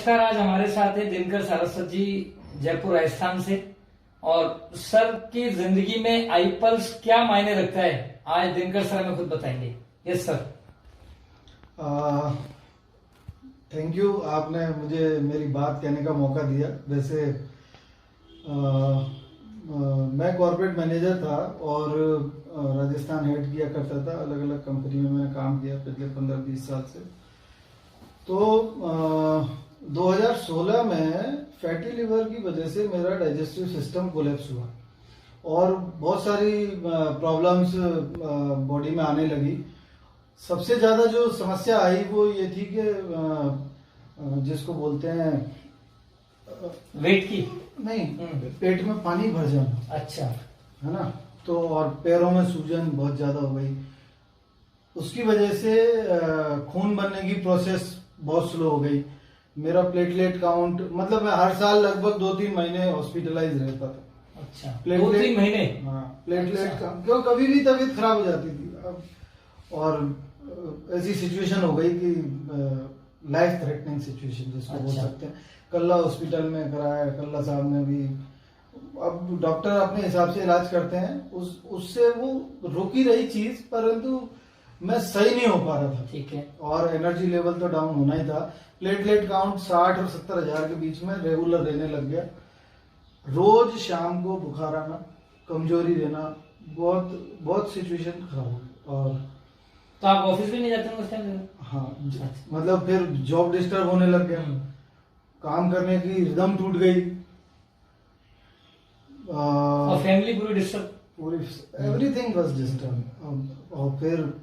नमस्कार। आज हमारे साथ है दिनकर सारस्वत जी, जयपुर राजस्थान से। और सर की जिंदगी में आई पल्स क्या मायने रखता है, आज दिनकर सर हमें खुद बताएंगे। Yes sir. थैंक यू, आपने मुझे मेरी बात कहने का मौका दिया। वैसे मैं कॉर्पोरेट मैनेजर था और राजस्थान हेड किया करता था। अलग अलग कंपनी में मैंने काम किया पिछले 15-20 साल से। तो 2016 में फैटी लिवर की वजह से मेरा डाइजेस्टिव सिस्टम कोलैप्स हुआ और बहुत सारी प्रॉब्लम्स बॉडी में आने लगी। सबसे ज्यादा जो समस्या आई वो ये थी कि जिसको बोलते हैं वेट की नहीं, पेट में पानी भर जाना। अच्छा। है ना। तो और पैरों में सूजन बहुत ज्यादा हो गई। उसकी वजह से खून बनने की प्रोसेस बहुत स्लो हो गई। मेरा प्लेटलेट काउंट, मतलब मैं हर साल लगभग 2-3 महीने हॉस्पिटलाइज रहता था। अच्छा, प्लेटलेट 2-3 महीने। हाँ, प्लेटलेट अच्छा। क्यों कभी भी तबीयत खराब हो जाती थी। और ऐसी सिचुएशन हो गई कि लाइफ थ्रेटनिंग सिचुएशन जिसको बोल सकते हैं। कल्ला हॉस्पिटल में कराया, कल्ला साहब ने भी। अब डॉक्टर अपने हिसाब से इलाज करते हैं, उससे वो रुकी रही चीज, परंतु मैं सही नहीं हो पा रहा था। ठीक है। और एनर्जी लेवल तो डाउन होना ही था। प्लेटलेट काउंट 60 और 70 हजार के बीच में रेगुलर रहने लग गया। रोज शाम को बुखार आना, कमजोरी रहना, बहुत बहुत सिचुएशन खराब हो गई। और तो आप ऑफिस भी नहीं जाते हैं उस टाइम? हाँ, मतलब फिर जॉब डिस्टर्ब होने लग गया, काम करने की रिदम टूट गई और फैमिली पूरी डिस्टर्ब, पूरी एवरीथिंग वाज डिस्टर्ब। और फिर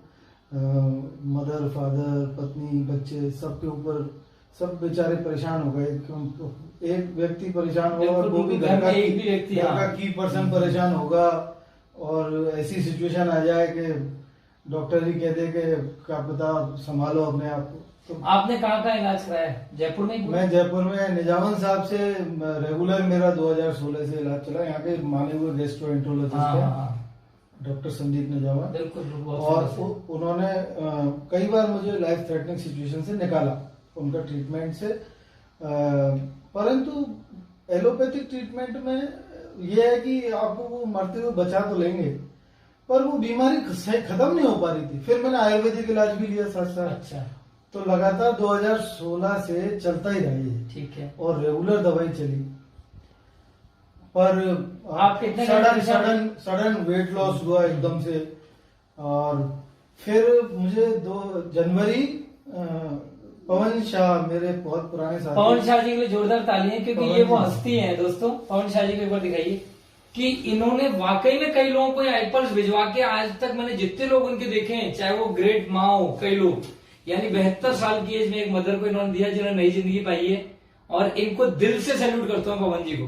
मदर, फादर, पत्नी, बच्चे सबके ऊपर सब बेचारे परेशान हो गए। एक व्यक्ति परेशान होगा और वो भी घर का की पर्सन परेशान होगा। और ऐसी सिचुएशन आ जाए कि डॉक्टर ही कह दे कि क्या पता, संभालो अपने आप को। तो आपने कहाँ का इलाज कराया? जयपुर में? मैं जयपुर में निजामन साहब से रेगुलर मेरा 2016 से इलाज चला। यहाँ के माने हुए गेस्ट्रोएंटरोलॉजिस्ट हैं डॉक्टर संदीप निजामन। बिल्कुल। और उन्होंने कई बार मुझे लाइफ थ्रेटनिंग सिचुएशन से निकाला उनका ट्रीटमेंट से। परंतु एलोपैथिक ट्रीटमेंट में यह है कि आपको वो मरते हुए बचा तो लेंगे, पर वो बीमारी खत्म नहीं हो पा रही थी। फिर मैंने आयुर्वेदिक इलाज भी लिया साथ साथ। अच्छा। तो लगातार 2016 से चलता ही रहा ये। ठीक है। और रेगुलर दवाई चली, पर आप कितने सडन वेट लॉस हुआ एकदम से। और फिर मुझे 2 जनवरी पवन शाह, मेरे बहुत पुराने साथी। पवन शाह जी के लिए जोरदार तालियां, क्योंकि ये वो हस्ती हैं दोस्तों। पवन शाह जी को एक बार दिखाइए कि इन्होंने वाकई में कई लोगों को आई पल्स भिजवा के, आज तक मैंने जितने लोग उनके देखे हैं, चाहे वो ग्रेट माँ हो, कई लोग, यानी 72 साल की एज में एक मदर को इन्होंने दिया जिन्होंने नई जिंदगी पाई है। और इनको दिल से सैल्यूट करता हूँ पवन जी को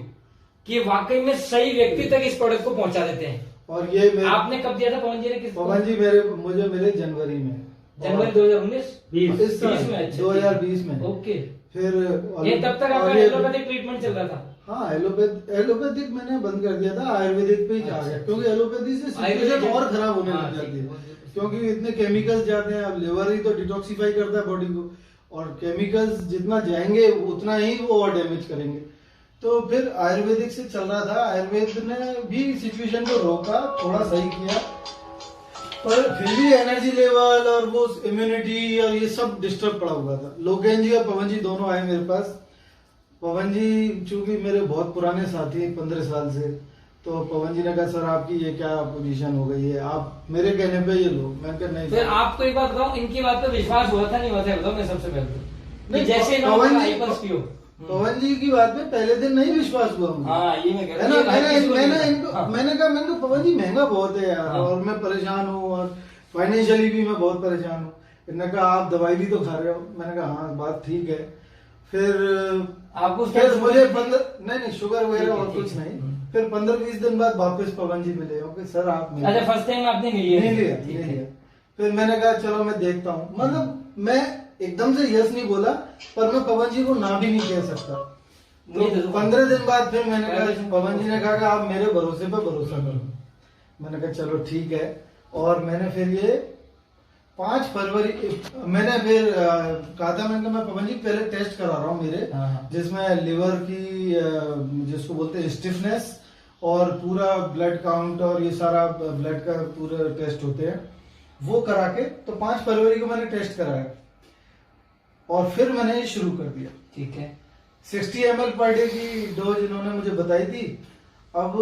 कि वाकई में सही व्यक्ति तक इस प्रोडक्ट को पहुंचा देते हैं। और ये आपने कब दिया था पवन जी ने? किस? पवन जी मुझे मिले जनवरी में, जनवरी 2019 20 में। 2020 में। ओके। फिर ये तब तक आपका एलोपैथिक ट्रीटमेंट चल रहा था? हाँ, एलोपैथिक मैंने बंद कर दिया था, आयुर्वेदिक पे ही आ गया। क्योंकि एलोपैथी से सिचुएशन और खराब होने लग जाती है, क्योंकि इतने केमिकल्स जाते हैं। अब लिवर ही तो डिटॉक्सिफाई करता है बॉडी को, और केमिकल्स जितना जाएंगे उतना ही वो और डैमेज करेंगे। तो फिर आयुर्वेदिक से चल रहा था। आयुर्वेद ने भी सिचुएशन को रोका, थोड़ा सही किया, पर फिर भी एनर्जी लेवल और वो इम्यूनिटी और ये सब डिस्टर्ब पड़ा हुआ था। लोकेन जी और पवन जी दोनों आए मेरे पास। पवन जी चूंकि मेरे बहुत पुराने साथी 15 साल से, तो पवन जी ने कहा सर आपकी ये क्या पोजीशन हो गई है, आप मेरे कहने पे ये लो। मैंने कहा नहीं। फिर आपको एक बात बताऊं, इनकी बात पे विश्वास हुआ था नहीं हुआ था? बताओ मैं सबसे पहले नहीं, जैसे पवन जी की बात में पहले दिन नहीं विश्वास हुआ मुझे। हाँ, ये मैं कह रहा हूँ। मैंने कहा पवन जी महंगा बहुत है यार। और मैं परेशान हूँ और फाइनेंशियली भी मैं बहुत परेशान हूँ। इन्होंने कहा आप दवाई भी तो खा रहे हो। मैंने कहा हाँ बात ठीक है। फिर मुझे नहीं शुगर वगैरह और कुछ नहीं। फिर 15-20 दिन बाद वापस पवन जी मिले। ओके सर आप अच्छा, फर्स्ट टाइम आपने नहीं लिया? फिर मैंने कहा चलो मैं देखता हूँ। मतलब मैं एकदम से यस नहीं बोला, पर मैं पवन जी को ना भी नहीं कह सकता। तो 15 दिन बाद फिर मैंने कहा, पवन जी ने कहा कि आप मेरे भरोसे पे भरोसा करो। मैंने कहा चलो ठीक है। और मैंने फिर ये 5 फरवरी मैंने फिर कहा था, मैंने कहा मैं पवन जी पहले टेस्ट करा रहा हूँ मेरे, हाँ। जिसमें लिवर की जिसको बोलते हैं स्टिफनेस और पूरा ब्लड काउंट और ये सारा ब्लड का पूरा टेस्ट होते हैं, वो करा के तो 5 फरवरी को मैंने टेस्ट कराया और फिर मैंने ये शुरू कर दिया। ठीक है। 60 ml पर डे की डोज इन्होंने मुझे बताई थी। अब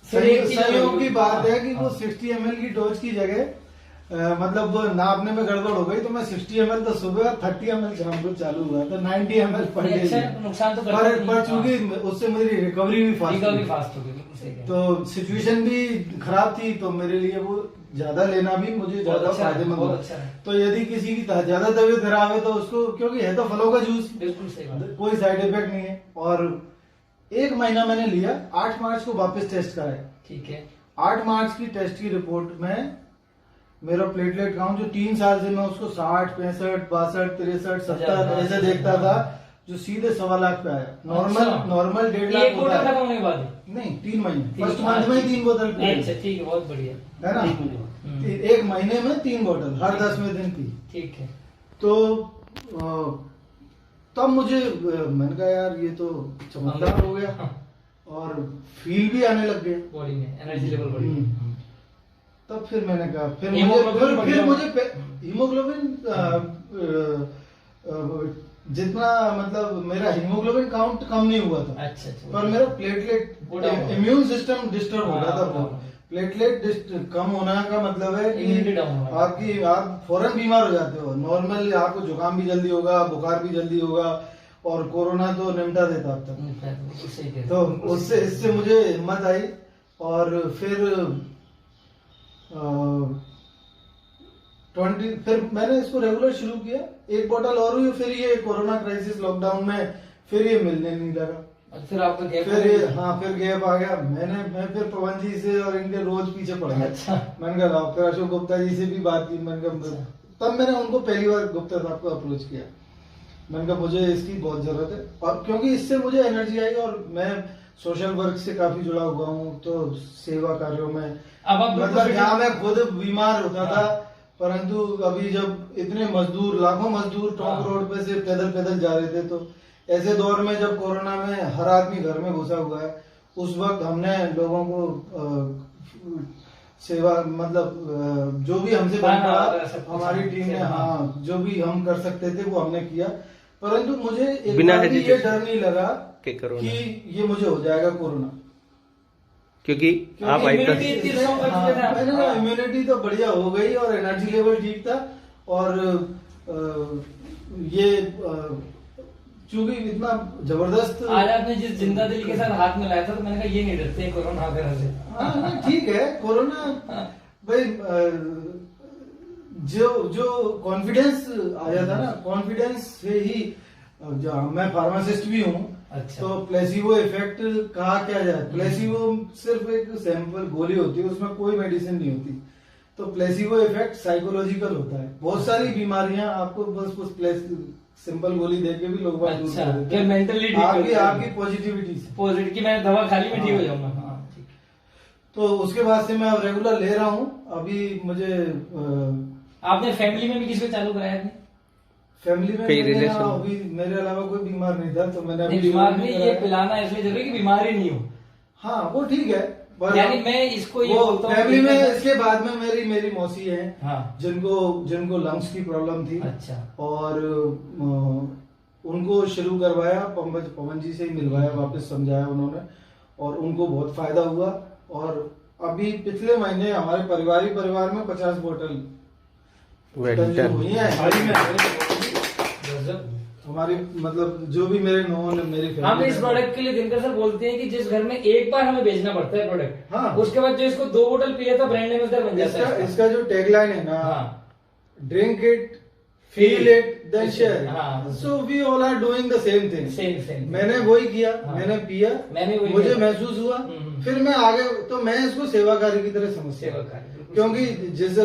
संयोग की बात है कि वो 60 ml की डोज की जगह मतलब वो नापने में गड़बड़ हो गई, तो मैं 60 ml तो सुबह 30 ml शाम को चालू हुआ, तो 90 ml पर डे। अच्छा, नुकसान तो पर चूंकि उससे मेरी रिकवरी भी फास्ट हो गई, तो सिचुएशन भी खराब थी, तो मेरे लिए वो ज्यादा लेना भी मुझे ज्यादा फायदेमंद हुआ। तो यदि किसी की ज्यादा तबीयत खराब है तो उसको, क्योंकि है तो फलों का जूस, बिल्कुल सही बात, कोई साइड इफेक्ट नहीं है। और 1 महीना मैंने लिया, 8 मार्च को वापस टेस्ट कराया। ठीक है। 8 मार्च की टेस्ट की रिपोर्ट में मेरा प्लेटलेट काउंट जो 3 साल से मैं उसको 60, 65, 62, 63, 70 ऐसे देखता था, जो सीधे 1.25 लाख पे आया। नॉर्मल 1.5 लाख होता है। होने के बाद नहीं, 3 महीने, फर्स्ट मंथ में ही 3 बोतल पी। अच्छा, ठीक है, बहुत बढ़िया है ना। 1 महीने में 3 बोतल हर 10वें दिन पी। ठीक है। तो तब मुझे मैंने कहा यार ये तो चमत्कार हो गया और फील भी आने लग गए बॉडी में, एनर्जी लेवल बढ़ गया। तब फिर मैंने कहा, फिर मुझे हीमोग्लोबिन जितना मतलब मेरा हीमोग्लोबिन काउंट कम नहीं हुआ था। अच्छा। पर मेरा प्लेटलेट इम्यून सिस्टम डिस्टर्ब हो रहा था। प्लेटलेट कम होना का मतलब है कि आप फौरन बीमार हो जाते हो। नॉर्मल आपको जुकाम भी जल्दी होगा, बुखार भी जल्दी होगा, और कोरोना तो निपटा देता अब तक। तो उससे इससे मुझे हिम्मत आई और फिर 20 फिर मैंने इसको रेगुलर शुरू किया। 1 बोतल और हुई, फिर ये कोरोना क्राइसिस लॉकडाउन में फिर ये मिलने नहीं लगा। फिर आपका गैप, फिर गैप आ गया। मैं फिर पवन जी से और इनके रोज पीछे पड़ गया। अच्छा। मैंने कहा फिर अशोक गुप्ता जी से भी बात की। मैंने कहा तब मैंने उनको पहली बार गुप्ता साहब को अप्रोच किया। मैंने कहा मुझे इसकी बहुत जरूरत है, और क्योंकि इससे मुझे एनर्जी आई और मैं सोशल वर्क से काफी जुड़ा हुआ हूँ, तो सेवा कार्यों में मतलब जहाँ मैं खुद बीमार होता था, परंतु अभी जब इतने मजदूर, लाखों मजदूर टोंक रोड पे से पैदल जा रहे थे, तो ऐसे दौर में जब कोरोना में हर आदमी घर में घुसा हुआ है, उस वक्त हमने लोगों को सेवा मतलब जो भी हमसे बन पड़ा हमारी टीम ने, जो भी हम कर सकते थे वो हमने किया। परंतु मुझे एक बार भी ये डर नहीं लगा कि ये मुझे हो जाएगा कोरोना, क्योंकि आप इम्यूनिटी तो बढ़िया हो गई और एनर्जी लेवल ठीक था। और ये चूंकि इतना जबरदस्त, आज आपने जिस जिंदा दिल के साथ हाथ में लाया था, तो मैंने कहा ये नहीं डरते कोरोना वगैरह से। हाँ ठीक है, कोरोना भाई जो कॉन्फिडेंस आया था ना, कॉन्फिडेंस से ही मैं फार्मासिस्ट भी हूँ। अच्छा। तो प्लेसिबो इफेक्ट कहा क्या जाए, प्लेसिबो सिर्फ एक सैंपल गोली होती है, उसमें कोई मेडिसिन नहीं होती। तो प्लेसिबो इफेक्ट साइकोलॉजिकल होता है। बहुत सारी बीमारियां आपको बस सिंपल गोली देके भी लोग बात दूर कर देते हैं। मेंटली आपकी पॉजिटिविटी से, पॉजिटिव की मैं दवा खाली में ठीक हो जाऊंगा। तो उसके बाद से मैं अब रेगुलर ले रहा हूँ। अभी मुझे आपने फैमिली में भी किसी को चालू कराया था? फैमिली में अभी मेरे अलावा कोई बीमार नहीं था, तो मैंने अभी बीमार नहीं, ये पिलाना इसलिए जरूरी कि बीमार ही नहीं हो। हाँ वो ठीक है, यानी मैं इसको ये बोलता हूँ फैमिली में। इसके बाद में मेरी मौसी है, हाँ, जिनको लंग्स की प्रॉब्लम थी। अच्छा। और उनको शुरू करवाया, पवन जी से ही मिलवाया, वापस समझाया उन्होंने, और उनको बहुत फायदा हुआ। और अभी पिछले महीने हमारे परिवार में 50 बोतल हुई है हाल ही में। हमारी मतलब जो भी मेरे नॉन मेरी फैमिली, हम इस प्रोडक्ट के लिए दिनकर सर बोलते हैं कि जिस घर में एक बार हमें बेचना पड़ता है प्रोडक्ट, हाँ, उसके बाद जो इसको 2 बोतल पिए तो ब्रांड एम्बेसडर बन जाता है। इसका जो टैगलाइन है ना, drink it, feel it, then share. So we all are doing the same thing. मैंने वही किया, मैंने पिया, मुझे महसूस हुआ, फिर मैं आगे, तो मैं इसको सेवाकारी की तरह समझता हूँ। क्योंकि जैसे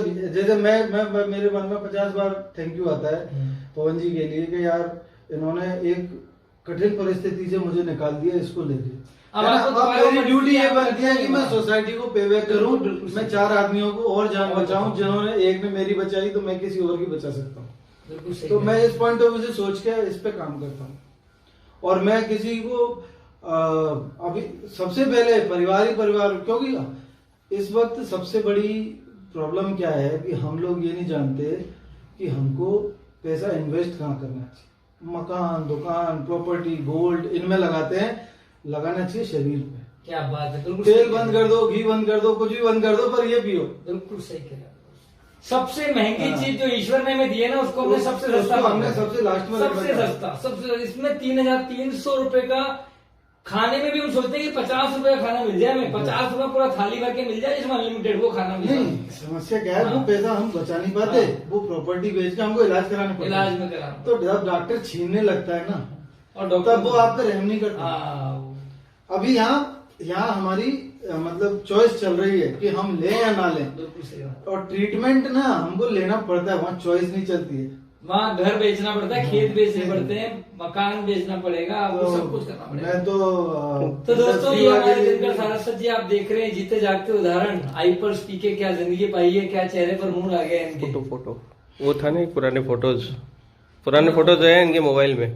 मैं मेरे मन में 50 बार थैंक यू आता है पवन जी के लिए कि यार इन्होंने एक कठिन परिस्थिति से मुझे निकाल दिया, इसको लेके। अब आपको दोबारा मेरी ड्यूटी ये बनती है कि मैं बिल्कुल सोसाइटी को पे बैक करूं, बिल्कुल मैं 4 आदमियों को और जान बचाऊं, जिन्होंने एक ने मेरी बचाई तो मैं किसी और की बचा सकता हूं। सही तो है। मैं इस पॉइंट ऑफ व्यू से सोच के इस पे काम करता हूँ। और मैं किसी को अभी सबसे पहले परिवार ही परिवार, क्योंकि इस वक्त सबसे बड़ी प्रॉब्लम क्या है कि हम लोग ये नहीं जानते कि हमको पैसा इन्वेस्ट कहाँ करना चाहिए। मकान, दुकान, प्रॉपर्टी, गोल्ड, इनमें लगाते हैं, लगाना चाहिए शरीर पे। क्या बात है, बिल्कुल तेल सही बंद कह रहे कर दो, घी बंद कर दो, कुछ भी बंद कर दो, पर ये पियो। हो। बिल्कुल सही कह रहे हो। सबसे महंगी हाँ। चीज जो ईश्वर ने हमें दी है ना, उसको हमने सबसे सस्ता उसको हमने माना है। सबसे लास्ट में सबसे रखा है। सस्ता, सबसे इसमें 3,300 रुपए का खाने में भी हम सोचते हैं कि 50 रुपए का खाना मिल जाए हमें, 50 रुपए पूरा थाली भर के मिल जाए जिसमें अनलिमिटेड वो खाना मिल नहीं, जाए। समस्या क्या है, वो हाँ। पैसा हम बचा नहीं पाते, हाँ। वो प्रॉपर्टी बेच के हमको इलाज कराने पड़ता इलाज है। में करा तो जब डॉक्टर छीनने लगता है ना, और डॉक्टर तब वो आप पे रहम नहीं करता। हाँ, अभी यहाँ हमारी मतलब चॉइस चल रही है कि हम लें या ना लें। बिल्कुल सही बात। और ट्रीटमेंट ना हमको लेना पड़ता है, वहाँ चॉइस नहीं चलती है। वहाँ घर बेचना पड़ता है, खेत बेचने खेत। पड़ते हैं, मकान बेचना पड़ेगा, आपको सब कुछ करना पड़ेगा। मैं तो दोस्तों, ये हमारे दिनकर सारस्वत जी आप देख रहे हैं, जीते जागते उदाहरण। आईपर्स पी के क्या जिंदगी पाई है, क्या चेहरे पर मुंह आ गया इनके। फोटो वो था नहीं, पुराने फोटोज है इनके मोबाइल में।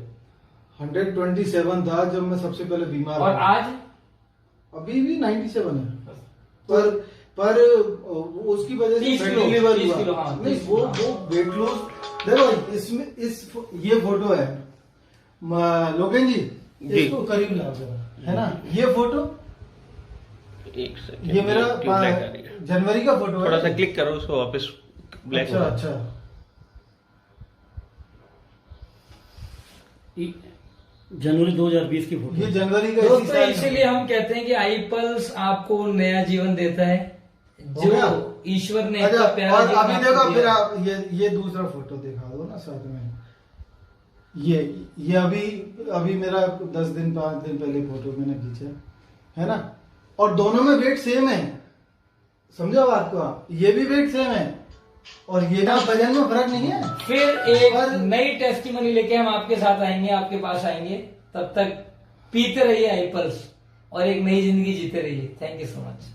127 था जब मैं सबसे पहले बीमार और था। आज अभी भी 97 है, पर उसकी वजह से 30 फैटी किलो, लिवर 30 हुआ। किलो, हाँ, नहीं, 30 वो किलो। Weight loss. देखो इसमें ये फोटो है लोकेन जी, जी। इसको करीब लाओ जरा, है ना ये फोटो, एक सेकंड, ये मेरा ट्यूब लाइट आ रही है। जनवरी का फोटो है। थोड़ा सा क्लिक करो उसको, वापस ब्लैक अच्छा अच्छा, जनवरी 2020 की फोटो। ये जनवरी का इसी दोस्तों, साल इसीलिए हम कहते हैं कि आई पल्स आपको नया जीवन देता है, हो गया? जो ईश्वर ने अच्छा, इतना प्यारा और जीवन अभी आपको देखो, दिया फिर है। आप ये दूसरा फोटो दिखा दो ना साथ में। ये अभी मेरा 10 दिन 5 दिन पहले फोटो मैंने खींचा है ना, और दोनों में वेट सेम है। समझो बात को आप, ये भी वेट सेम है और ये ना वजन में फर्क नहीं है। फिर एक पर- नई टेस्टिमनी लेके हम आपके साथ आएंगे, आपके पास आएंगे। तब तक पीते रहिए आई पल्स और एक नई जिंदगी जीते रहिए। Thank you so much.